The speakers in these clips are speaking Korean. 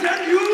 and you.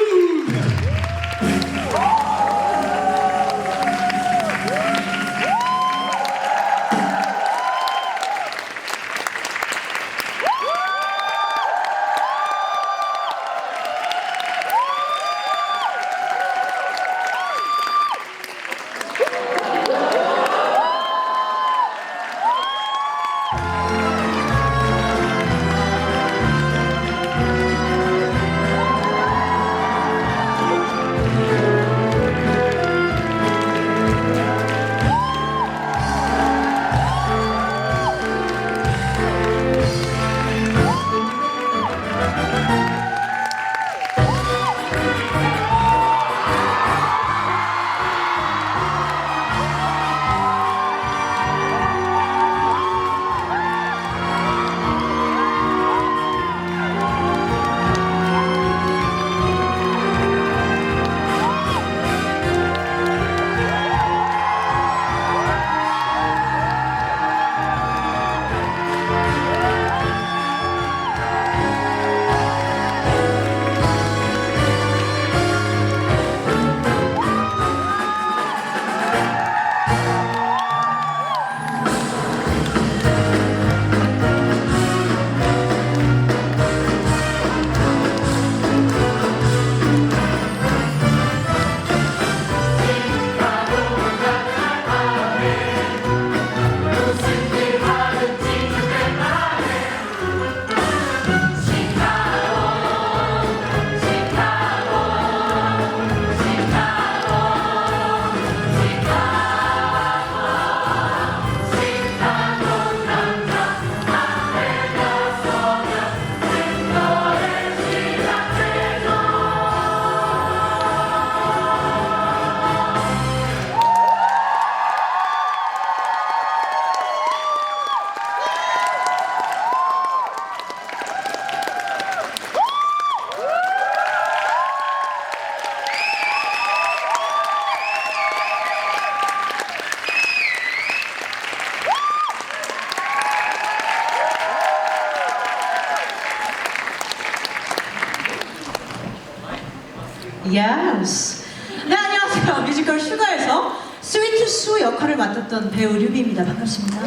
Yes. 네, 안녕하세요. 뮤지컬 슈가에서 스위트 수 역할을 맡았던 배우 류비입니다. 반갑습니다. 이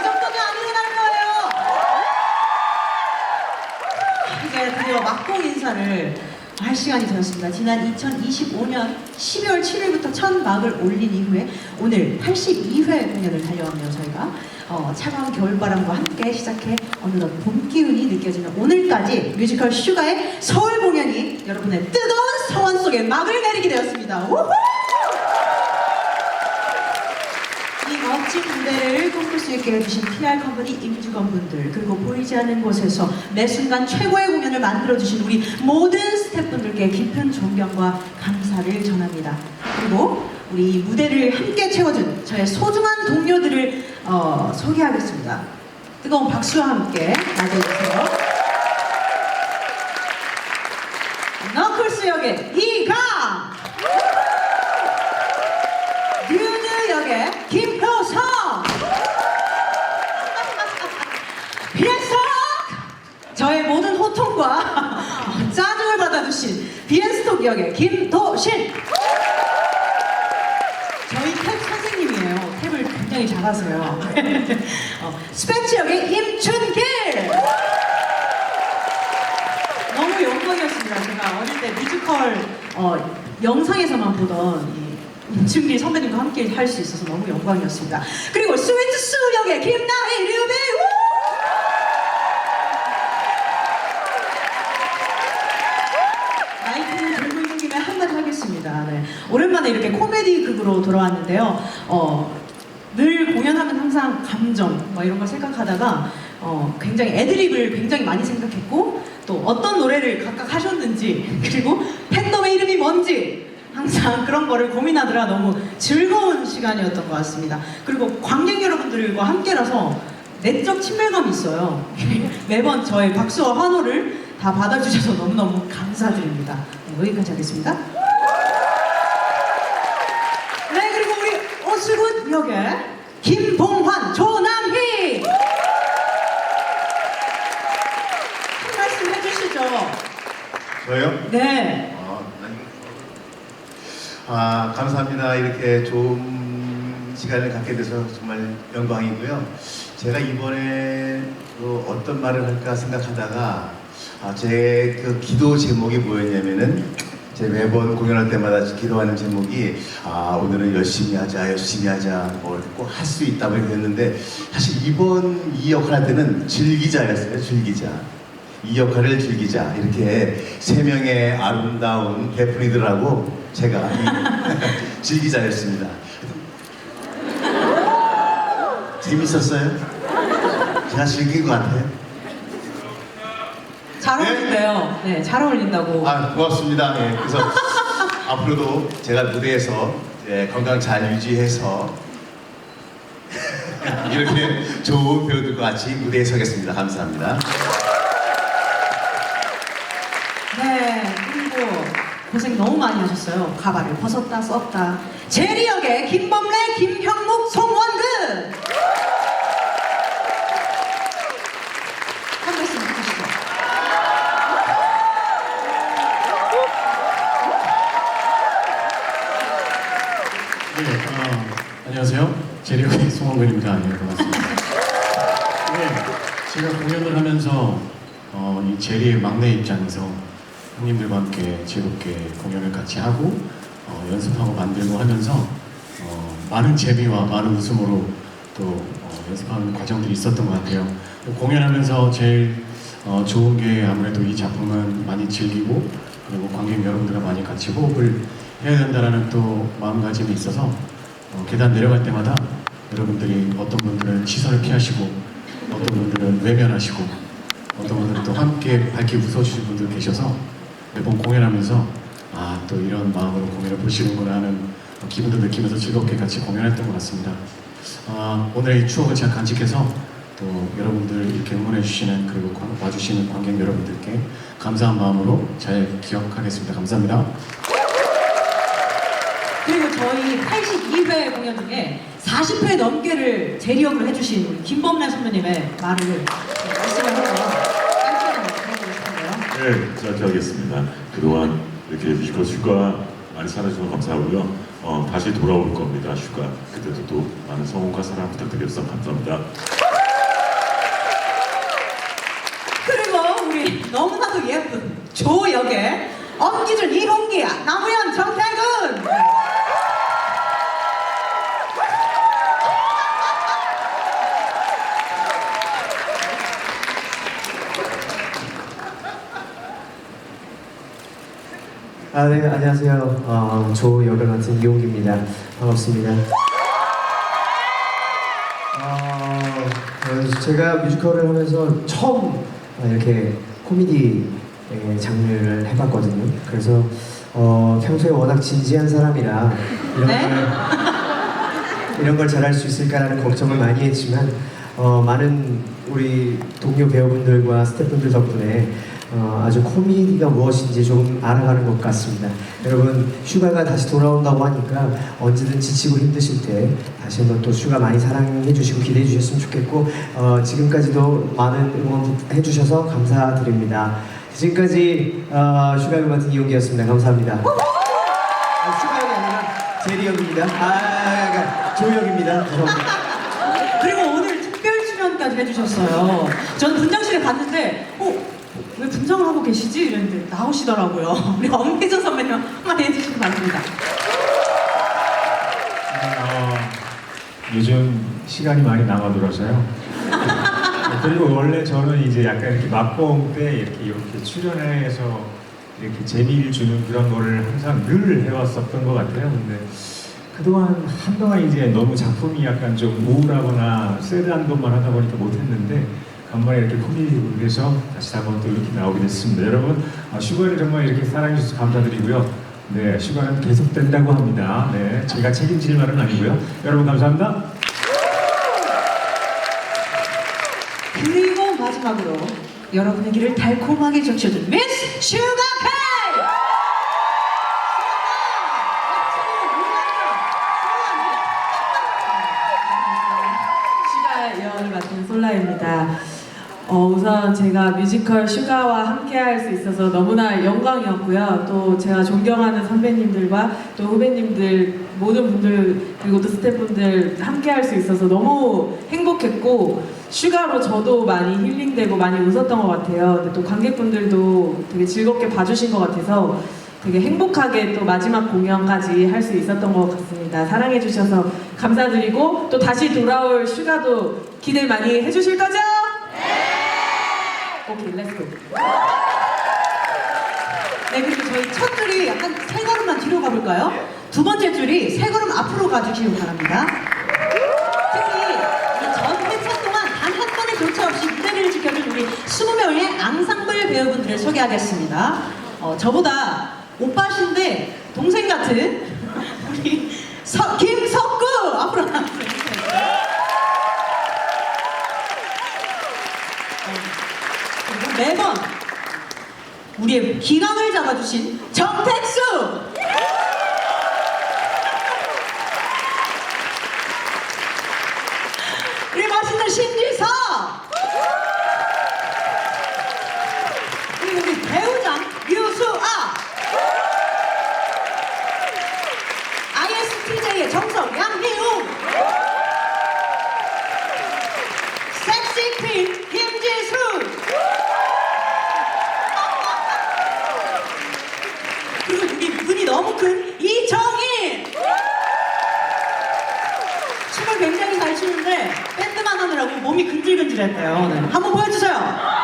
정도면 안 일어날 거예요. 이제 드디어 막공 인사를 할 시간이 되었습니다. 지난 2025년 12월 7일부터 첫 막을 올린 이후에 오늘 82회 공연을 달려왔네요. 저희가 차가운 겨울바람과 함께 시작해 어느덧 봄 기운이 느껴지는 오늘까지 뮤지컬 슈가의 서울 공연이 여러분의 뜨거운 서원 속에 막을 내리게 되었습니다. 우후! 이 멋진 무대를 꿈꿀 수 있게 해주신 PR 컴퍼니 임직원분들, 그리고 보이지 않는 곳에서 매 순간 최고의 공연을 만들어주신 우리 모든 스태프분들께 깊은 존경과 감사를 전합니다. 그리고 우리 무대를 함께 채워준 저의 소중한 동료들을 소개하겠습니다. 뜨거운 박수와 함께 맞이해주세요. 너클스 역의 이강, 듀드 역의 김효성, 비엔스톡 저의 모든 호통과 짜증을 받아주신 비엔스톡 역의 김도신, 저희 탭 선생님이에요. 탭을 굉장히 잘하세요. 스페치 역의 임춘길, 너무 영광이었습니다. 제가 어릴 때 뮤지컬 영상에서만 보던 임춘길 선배님과 함께 할 수 있어서 너무 영광이었습니다. 그리고 스위트 수 역의 김나희 류비, 마이크를 들고 있는 김에 한마디 하겠습니다. 네. 오랜만에 이렇게 코미디 극으로 돌아왔는데요. 늘 공연하면 항상 감정 이런 걸 생각하다가 굉장히 애드립을 굉장히 많이 생각했고, 또 어떤 노래를 각각 하셨는지, 그리고 팬덤의 이름이 뭔지 항상 그런 거를 고민하느라 너무 즐거운 시간이었던 것 같습니다. 그리고 관객 여러분들과 함께라서 내적 친밀감이 있어요. 매번 저의 박수와 환호를 다 받아주셔서 너무너무 감사드립니다. 네, 여기까지 하겠습니다. 네, 그리고 우리 오수굿 역의 김봉환, 조남희, 한 말씀 해주시죠. 감사합니다. 이렇게 좋은 시간을 갖게 돼서 정말 영광이고요. 제가 이번에 어떤 말을 할까 생각하다가 제 그 기도 제목이 뭐였냐면은 제 매번 공연할 때마다 기도하는 제목이 오늘은 열심히 하자 뭐 꼭 할 수 있다고 했는데 사실 이번 이 역할 할 때는 즐기자였어요. 즐기자. 이 역할을 즐기자. 이렇게 세 명의 아름다운 베프리들하고 제가 즐기자였습니다. 재밌었어요? 제가 즐긴 것 같아요. 잘 어울린대요. 네, 잘 어울린다고. 고맙습니다. 네, 그래서 앞으로도 제가 무대에서 건강 잘 유지해서 이렇게 좋은 배우들과 같이 무대에 서겠습니다. 감사합니다. 네, 그리고 고생 너무 많이 하셨어요. 가발을 벗었다 썼다. 제리 역의 김범래, 김형묵, 송원근. 한 말씀 해주시죠. 네, 안녕하세요. 제리 역의 송원근입니다. 네, 반갑습니다. 네, 제가 공연을 하면서 이 제리의 막내 입장에서 형님들과 함께 즐겁게 공연을 같이 하고 연습하고 만들고 하면서 많은 재미와 많은 웃음으로 또 연습하는 과정들이 있었던 것 같아요. 공연하면서 제일 좋은 게 아무래도 이 작품은 많이 즐기고 그리고 관객 여러분들과 많이 같이 호흡을 해야 된다는 또 마음가짐이 있어서 계단 내려갈 때마다 여러분들이 어떤 분들은 시선을 피하시고 어떤 분들은 외면하시고 어떤 분들은 또 함께 밝게 웃어주시는 분들 계셔서 매번 공연하면서 또 이런 마음으로 공연을 보시는구나 하는 기분도 느끼면서 즐겁게 같이 공연했던 것 같습니다. 오늘 이 추억을 제가 간직해서 또 여러분들 이렇게 응원해 주시는 그리고 와주시는 관객 여러분들께 감사한 마음으로 잘 기억하겠습니다. 감사합니다. 그리고 저희 82회 공연 중에 40회 넘게를 제리 역을 해주신 우리 김범래 선배님의 말을 말씀을 해서 짧게나마 들어보고 싶은데요. 네, 짧게 하겠습니다. 그동안 이렇게 뮤지컬 휴가 많이 사랑해주셔서 감사하고요. 다시 돌아올 겁니다. 휴가. 그때도 또 많은 성원과 사랑 부탁드려서 감사합니다. 그리고 우리 너무나도 예쁜 조 역의 엄기준, 이홍기, 남우현, 정태근. 네, 안녕하세요. 조 역을 맡은 이용기입니다. 반갑습니다. 제가 뮤지컬을 하면서 처음 이렇게 코미디 장르를 해봤거든요. 그래서 평소에 워낙 진지한 사람이라 이런 걸 잘할 수 있을까라는 걱정을 많이 했지만 많은 우리 동료 배우분들과 스태프분들 덕분에 아주 코미디가 무엇인지 조금 알아가는 것 같습니다. 여러분 휴가가 다시 돌아온다고 하니까 언제든 지치고 힘드실 때 다시 한번 또 휴가 많이 사랑해 주시고 기대해 주셨으면 좋겠고 지금까지도 많은 응원해 주셔서 감사드립니다. 지금까지 휴가를 맡은 이용기였습니다. 감사합니다. 휴가역이 아니라 제리 역입니다. 조 역입니다. 죄송합니다. 그리고 오늘 특별 출연까지 해주셨어요. 전 분장실에 갔는데 왜 분장을 하고 계시지? 이랬는데 나오시더라고요. 우리 엄기준 선배님 한마디 해주시기 바랍니다. 요즘 시간이 많이 남아돌아서요. 그리고 원래 저는 이제 약간 이렇게 맛보험 때 이렇게 출연해서 이렇게 재미를 주는 그런 거를 항상 늘 해왔었던 것 같아요. 근데 그동안 한동안 이제 너무 작품이 약간 좀 우울하거나 새드한 것만 하다 보니까 못했는데 간만에 이렇게 코미디를 해서 다시 한번 또 이렇게 나오게 됐습니다. 여러분 휴가를 정말 이렇게 사랑해 주셔서 감사드리고요. 네, 휴가는 계속된다고 합니다. 네, 제가 책임질 말은 아니고요. 여러분 감사합니다. 그리고 마지막으로 여러분의 길을 달콤하게 적셔준 미스 슈가케이! 슈가 여왕을 맡은 솔라입니다. 우선 제가 뮤지컬 슈가와 함께 할 수 있어서 너무나 영광이었고요. 또 제가 존경하는 선배님들과 또 후배님들 모든 분들 그리고 또 스태프분들 함께 할 수 있어서 너무 행복했고 슈가로 저도 많이 힐링되고 많이 웃었던 것 같아요. 근데 또 관객분들도 되게 즐겁게 봐주신 것 같아서 되게 행복하게 또 마지막 공연까지 할 수 있었던 것 같습니다. 사랑해주셔서 감사드리고 또 다시 돌아올 슈가도 기대 많이 해주실 거죠? 네! 오케이, 렛츠고. 네, 그리고 저희 첫 줄이 약간 세 걸음만 뒤로 가볼까요? 두 번째 줄이 세 걸음 앞으로 가주시기 바랍니다. 특히 이 전 회차 동안 단 한 번의 교차 없이 무대를 지켜준 우리 20명의 앙상블 배우분들을 소개하겠습니다. 저보다 오빠신데 동생 같은 우리 김석구 앞으로 나와주세요. 그리고 매번 우리의 기강을 잡아주신 정택수! 우리 멋있는 신지서! 그리고 우리 배우장 유수아! ISTJ의 정석 양희웅! 섹시퀸 김지수! 그리고 우리 눈이 너무 큰 이정인! 춤을 굉장히 잘 추는데 밴드만 하느라고 몸이 근질근질했대요. 네. 한번 보여주세요.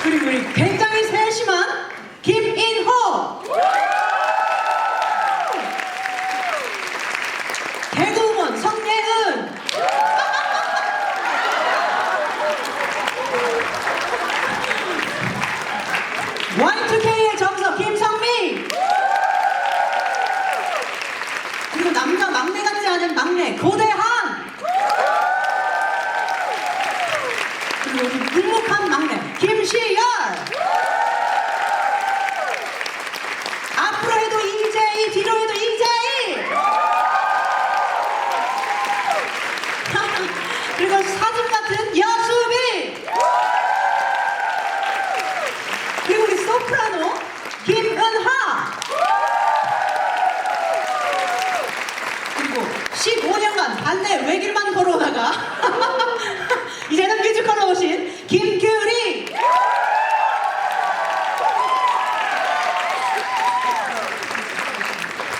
그리고 우리 굉장히 세심한 김인호! 개그우먼 성예은! Y2K의 정석 김성미! 그리고 남자 막내 같지 않은 막내 고대한! 그리고 우리 묵묵한 막내 김시열! 앞으로 해도 이재희, 뒤로 해도 이재희! 그리고 사진 같은 여수비! 그리고 우리 소프라노 김은하! 그리고 15년간 반대 외길만 걸어오다가 이제는 뮤지컬로 오신 김규리!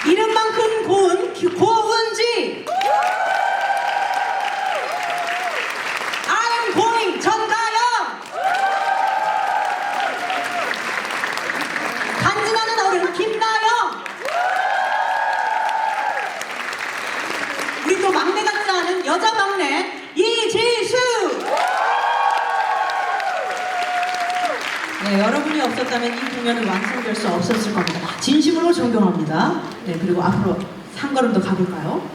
이름만큼 고운 고은지! I'm going 전가영! 간지나는 어른 김나영! 우리 또 막내 같지 않은 여자 막내 이지수! 네, 여러분이 없었다면 이 공연은 완성될 수 없었을 겁니다. 진심으로 존경합니다. 네, 그리고 앞으로 한 걸음 더 가볼까요?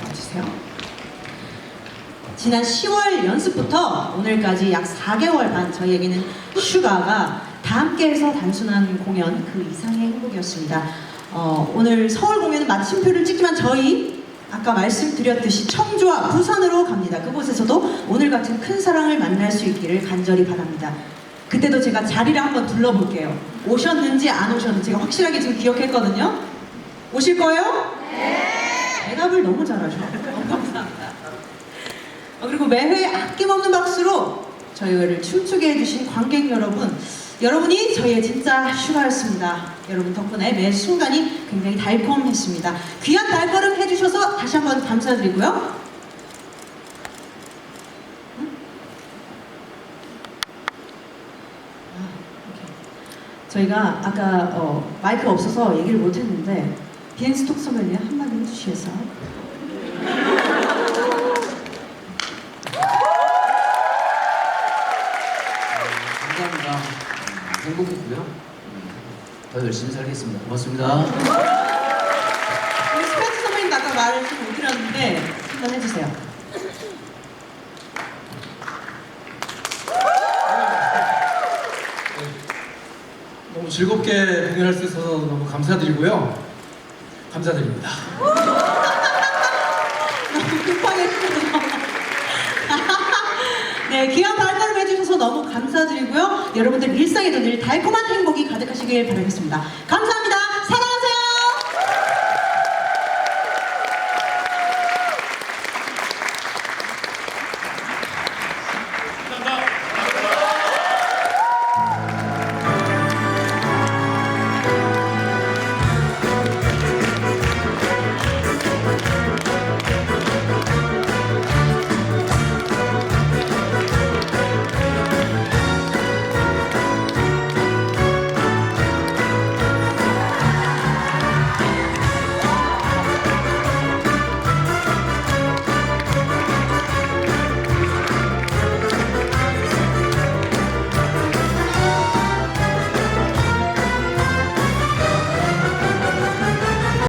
와주세요. 지난 10월 연습부터 오늘까지 약 4개월 반 저희에게는 슈가가 다 함께해서 단순한 공연 그 이상의 행복이었습니다. 오늘 서울 공연은 마침표를 찍지만 저희 아까 말씀드렸듯이 청주와 부산으로 갑니다. 그곳에서도 오늘 같은 큰 사랑을 만날 수 있기를 간절히 바랍니다. 그때도 제가 자리를 한번 둘러볼게요. 오셨는지 안 오셨는지 제가 확실하게 지금 기억했거든요. 오실 거예요? 네! 대답을 너무 잘하셔. 너무 감사합니다. 그리고 매회 아낌없는 박수로 저희를 춤추게 해주신 관객 여러분, 여러분이 저희의 진짜 슈가였습니다. 여러분 덕분에 매 순간이 굉장히 달콤했습니다. 귀한 발걸음 해주셔서 다시 한번 감사드리고요. 저희가 아까 마이크가 없어서 얘기를 못했는데 비앤스톡 선배님 한마디 해주시겠어요? 감사합니다. 행복했고요. 더 열심히 살겠습니다. 고맙습니다. 우리 스페이스 선배님 아까 말을 좀 못 들었는데 한번 해주세요. 너무 즐겁게 공연할 수 있어서 너무 감사드리고요. 감사드립니다. 너무 급하게 해주셔서 네, 귀한 발걸음 해주셔서 너무 감사드리고요. 여러분들 일상에도 늘 달콤한 행복이 가득하시길 바라겠습니다. 감사합니다.